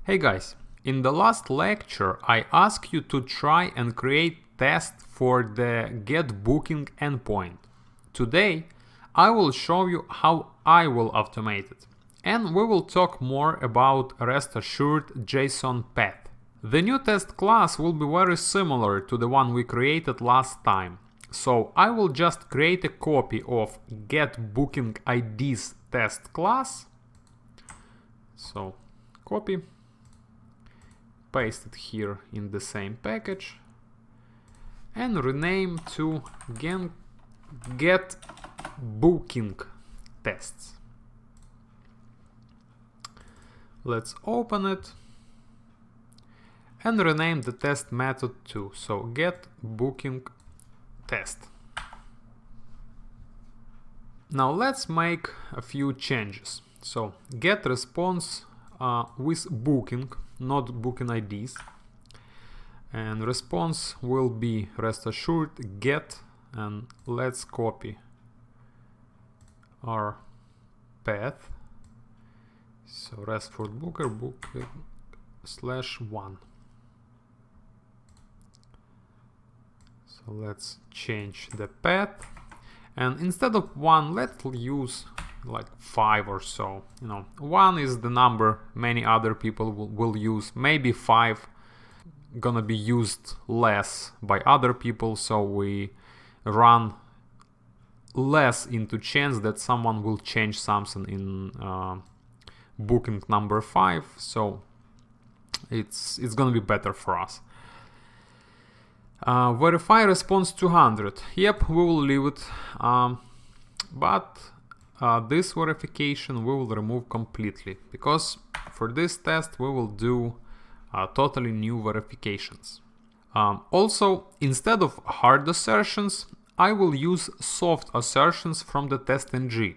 Hey guys, in the last lecture I asked you to try and create test for the get booking endpoint. Today I will show you how I will automate it, and we will talk more about rest assured JsonPath. The new test class will be very similar to the one we created last time, so I will just create a copy of get booking IDs test class. So copy, paste it here in the same package and rename to get booking tests. Let's open it and rename the test method too. So get booking test. Now let's make a few changes. So get response with booking, not booking IDs, and response will be rest assured get, and let's copy our path. So restful booker /1. So let's change the path, and instead of 1 let's use like 5 or so. 1 is the number many other people will use. Maybe 5 gonna be used less by other people, so we run less into chance that someone will change something in booking number 5, so it's gonna be better for us. Verify response 200. Yep, we will leave it, but this verification we will remove completely, because for this test we will do totally new verifications. Also, instead of hard assertions, I will use soft assertions from the test-ng.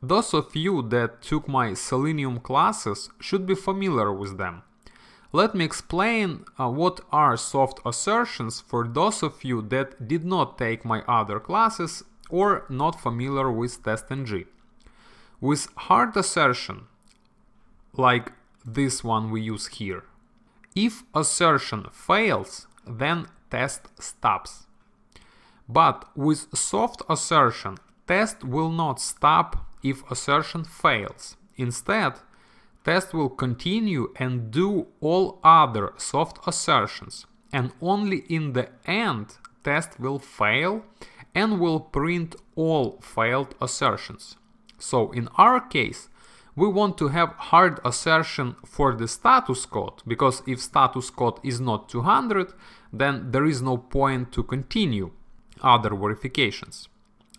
Those of you that took my Selenium classes should be familiar with them. Let me explain what are soft assertions for those of you that did not take my other classes or not familiar with test-ng. With hard assertion, like this one we use here, if assertion fails, then test stops. But with soft assertion, test will not stop if assertion fails. Instead, test will continue and do all other soft assertions, and only in the end test will fail and will print all failed assertions. So in our case, we want to have hard assertion for the status code, because if status code is not 200, then there is no point to continue other verifications.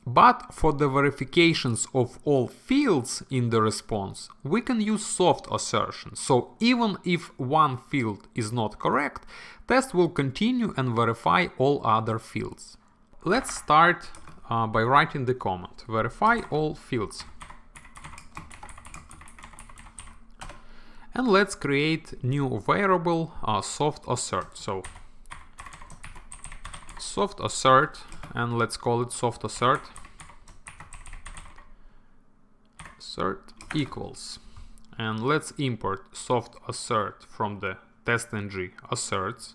But for the verifications of all fields in the response, we can use soft assertion. So even if one field is not correct, test will continue and verify all other fields. Let's start by writing the command verify all fields. And let's create new variable soft assert. So soft assert, and let's call it soft assert equals, and let's import soft assert from the test-ng asserts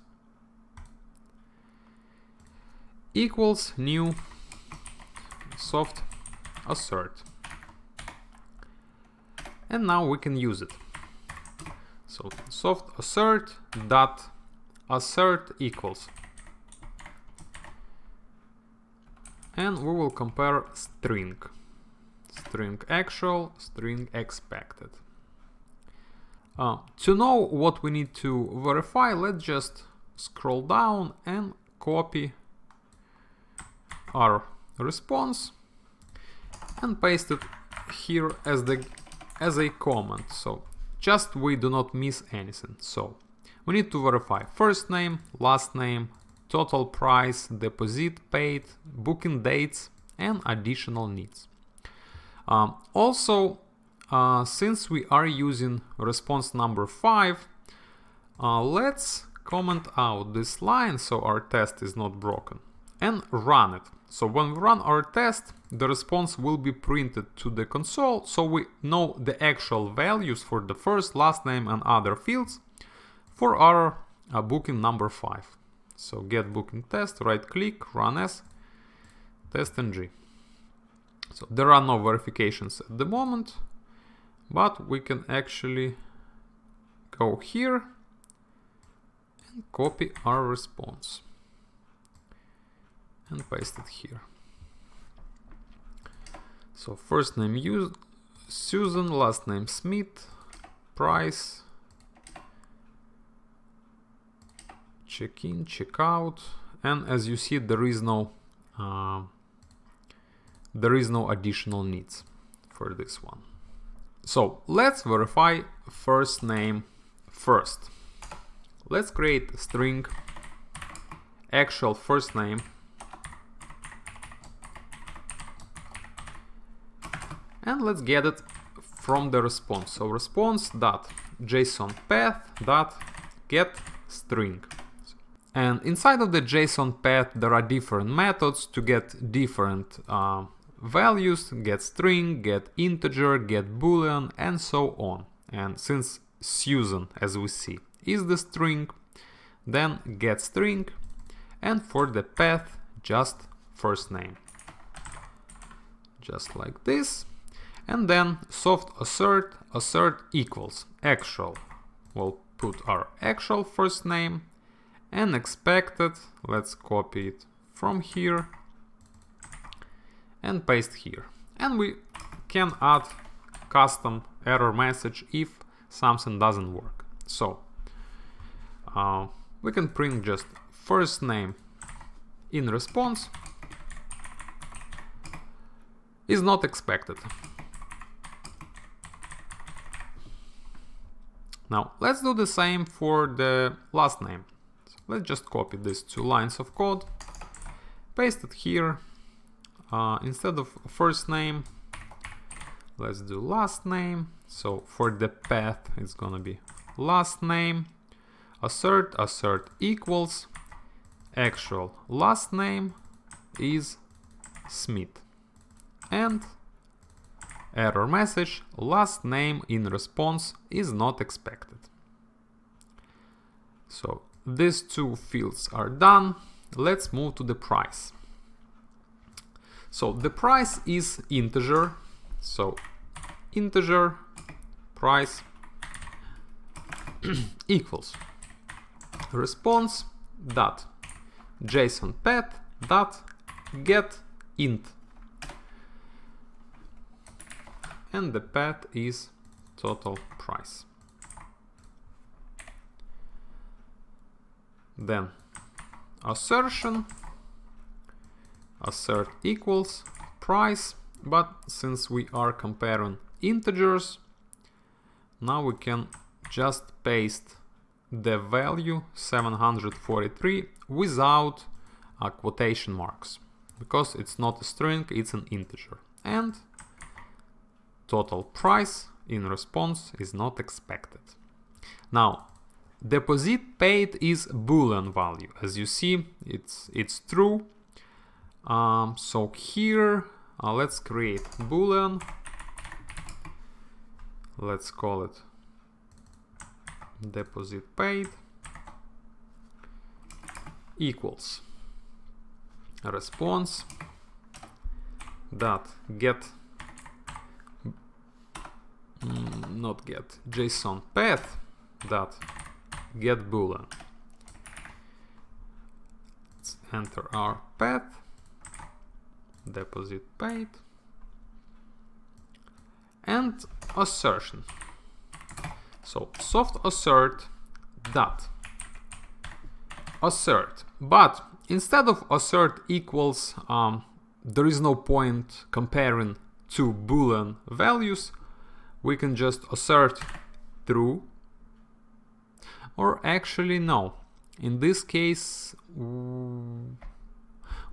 equals new soft assert, and now we can use it. So soft assert dot assert equals, and we will compare string actual, string expected. To know what we need to verify, let's just scroll down and copy our response and paste it here as a comment, so just we do not miss anything. So we need to verify first name, last name, total price, deposit paid, booking dates, and additional needs. Also, since we are using response number 5, let's comment out this line so our test is not broken and run it. So when we run our test, the response will be printed to the console, so we know the actual values for the first, last name and other fields for our booking number 5. So get booking test, right click, run as, test ng. So there are no verifications at the moment, but we can actually go here and copy our response and paste it here. So first name Susan, last name Smith, price, check in, check out, and as you see, there is no additional needs for this one. So let's verify first name first. Let's create a string actual first name and let's get it from the response. So response.JsonPath.getString. And inside of the JsonPath there are different methods to get different values, get string, get integer, get boolean, and so on. And since Susan, as we see, is the string, then get string, and for the path just first name, just like this. And then soft assert equals actual. We'll put our actual first name, and expected, let's copy it from here and paste here. And we can add custom error message if something doesn't work. So we can print just first name in response is not expected. Now let's do the same for the last name. So let's just copy these 2 lines of code, paste it here. Instead of first name, let's do last name. So for the path, it's gonna be last name, assert equals actual last name is Smith, and error message last name in response is not expected. So these 2 fields are done. Let's move to the price. So the price is integer, so integer price equals response dot JsonPath dot get int, and the path is total price. Then assertion assert equals price, but since we are comparing integers, now we can just paste the value 743 without quotation marks, because it's not a string, it's an integer, and total price in response is not expected. Now deposit paid is boolean value, as you see it's true. So here let's create boolean, let's call it deposit paid equals response dot get JsonPath dot get boolean. Let's enter our path, deposit paid, and assertion. So soft assert dot assert, but instead of assert equals, there is no point comparing 2 boolean values. We can just assert true, or actually no, in this case,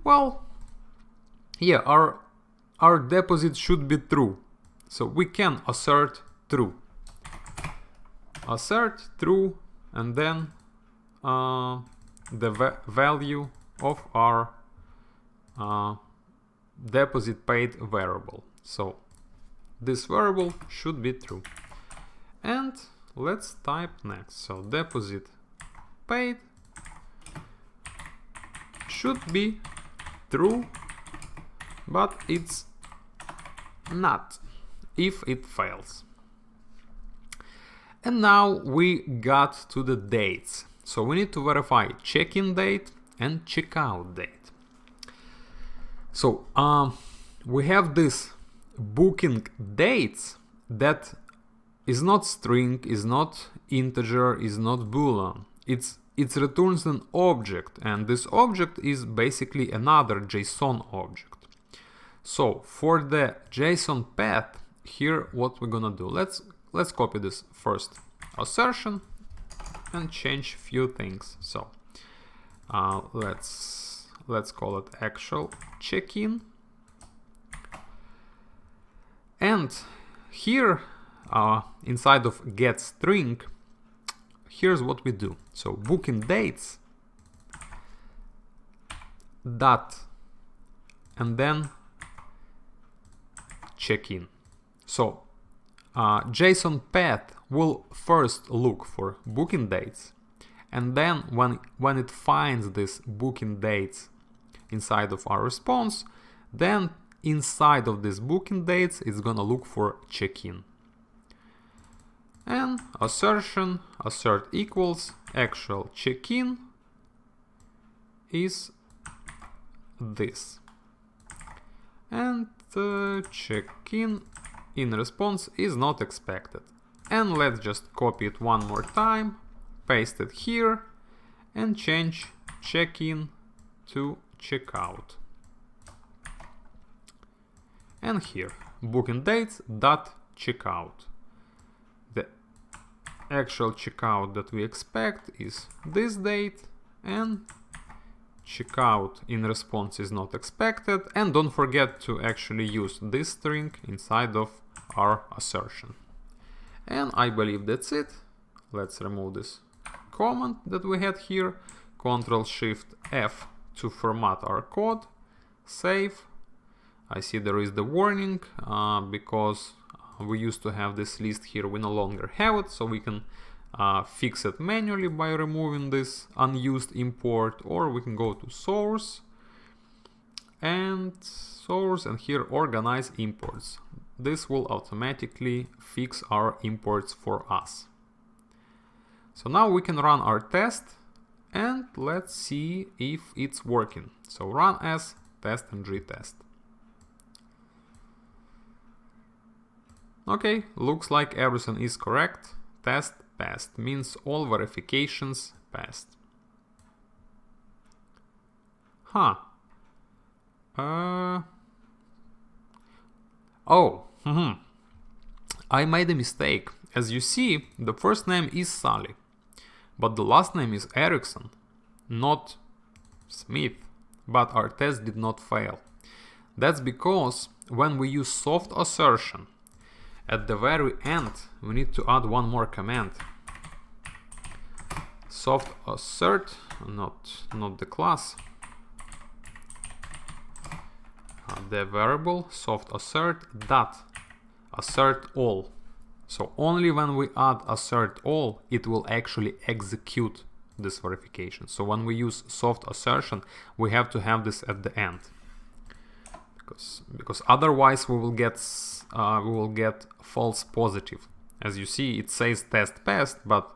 well, yeah, our deposit should be true, so we can assert true, and then the value of our deposit paid variable. So this variable should be true. And let's type next. So deposit paid should be true, but it's not if it fails. And now we got to the dates. So we need to verify check-in date and checkout date. So we have this booking dates that is not string, is not integer, is not boolean. It returns an object, and this object is basically another JSON object. So for the JSON path, here what we're gonna do, let's copy this first assertion and change few things. So let's call it actual check-in, and here inside of getString, here's what we do. So booking dates dot and then check-in. So JsonPath will first look for booking dates, and then when it finds this booking dates inside of our response, then inside of this booking dates it's gonna look for check-in. And assertion assert equals actual check-in is this, and check-in in response is not expected. And let's just copy it one more time, paste it here, and change check-in to checkout. And here booking dates dot checkout. The actual checkout that we expect is this date, and checkout in response is not expected. And don't forget to actually use this string inside of our assertion. And I believe that's it. Let's remove this comment that we had here. Ctrl+Shift+F to format our code. Save. I see there is the warning because we used to have this list here. We no longer have it, so we can fix it manually by removing this unused import, or we can go to source and here organize imports. This will automatically fix our imports for us. So now we can run our test and let's see if it's working. So run as test and retest. Okay, looks like everything is correct. Test passed means all verifications passed. I made a mistake. As you see, the first name is Sally, but the last name is Erickson, not Smith, but our test did not fail. That's because when we use soft assertion, at the very end we need to add one more command. Soft assert, not the class, the variable soft assert dot assert all. So only when we add assert all, it will actually execute this verification. So when we use soft assertion, we have to have this at the end, because otherwise we will get false positive. As you see, it says test passed, but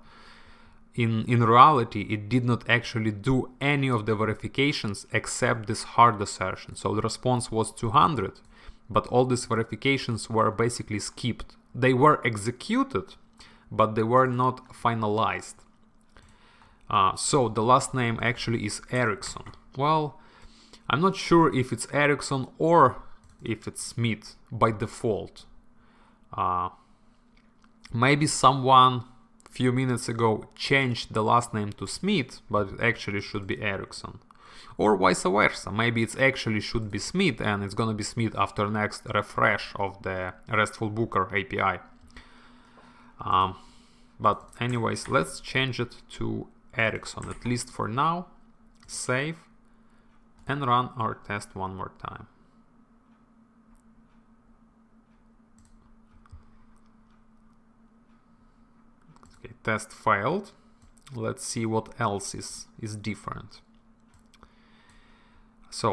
in reality it did not actually do any of the verifications except this hard assertion. So the response was 200, but all these verifications were basically skipped. They were executed, but they were not finalized. So the last name actually is Erickson. Well, I'm not sure if it's Erickson or if it's Smith by default. Maybe someone a few minutes ago changed the last name to Smith, but it actually should be Erickson. Or vice versa. Maybe it actually should be Smith and it's gonna be Smith after next refresh of the RESTful Booker API. But anyways, let's change it to Erickson, at least for now. Save and run our test one more time. test failed. Let's see what else is different. So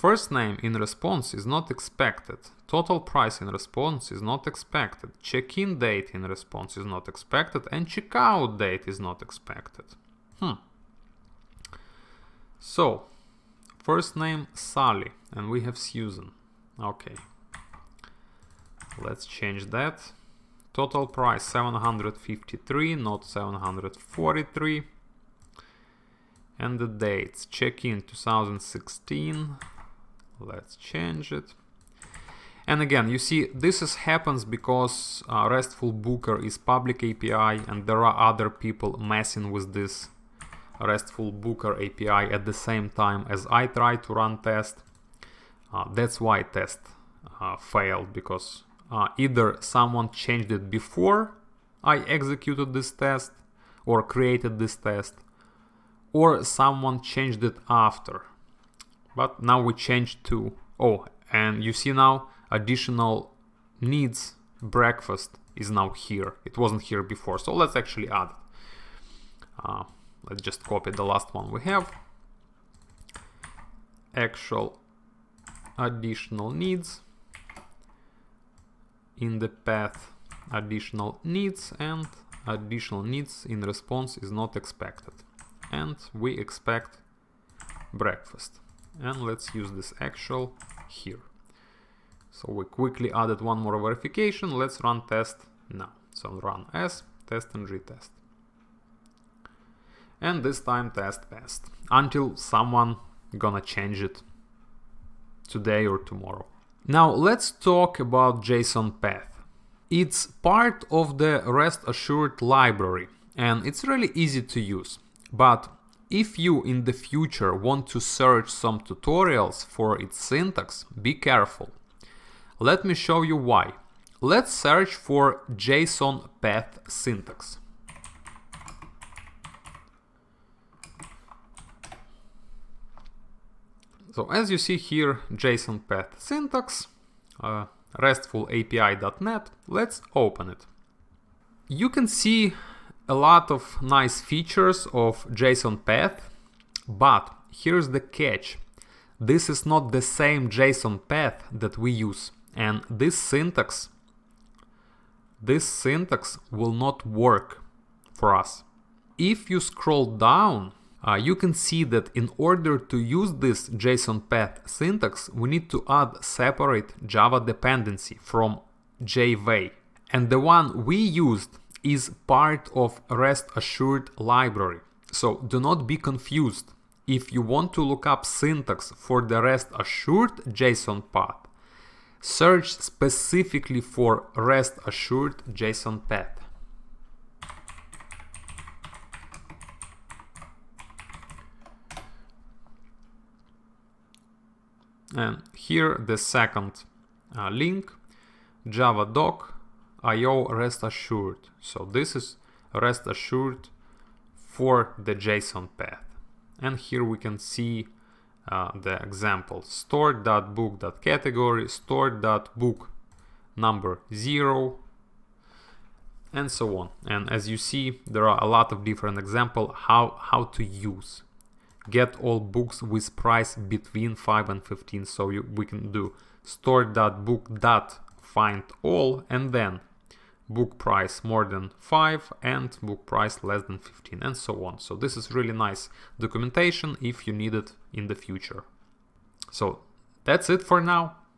first name in response is not expected. Total price in response is not expected. Check-in date in response is not expected. And checkout date is not expected. So first name Sally and we have Susan. Okay. Let's change that. Total price 753, not 743. And the dates, check-in 2016. Let's change it. And again, you see, this happens because RESTful Booker is public API and there are other people messing with this RESTful Booker API at the same time as I try to run test. That's why test failed, because either someone changed it before I executed this test or created this test, or someone changed it after. But now we changed to, oh, and you see now additional needs breakfast is now here. It wasn't here before, so let's actually add it. Let's just copy the last one we have. Actual additional needs. In the path additional needs, and additional needs in response is not expected. And we expect breakfast. And let's use this actual here. So we quickly added one more verification. Let's run test now. So run S, test and retest. And this time test passed. Until someone gonna change it today or tomorrow. Now let's talk about JsonPath. It's part of the Rest Assured library and it's really easy to use. But if you in the future want to search some tutorials for its syntax, be careful. Let me show you why. Let's search for JsonPath syntax. So as you see here, JsonPath syntax, restfulapi.net, let's open it. You can see a lot of nice features of JsonPath, but here's the catch. This is not the same JsonPath that we use, and this syntax will not work for us. If you scroll down, you can see that in order to use this JsonPath syntax, we need to add separate Java dependency from JVay. And the one we used is part of Rest Assured library. So do not be confused. If you want to look up syntax for the Rest Assured JsonPath, search specifically for Rest Assured JsonPath. And here the second link, Java doc IO Rest Assured. So this is Rest Assured for the JsonPath. And here we can see the example: store.book.category, store.book number 0, and so on. And as you see, there are a lot of different examples how to use. Get all books with price between 5 and 15. So we can do store.book.find all, and then book price more than 5 and book price less than 15, and so on. So this is really nice documentation if you need it in the future. So that's it for now.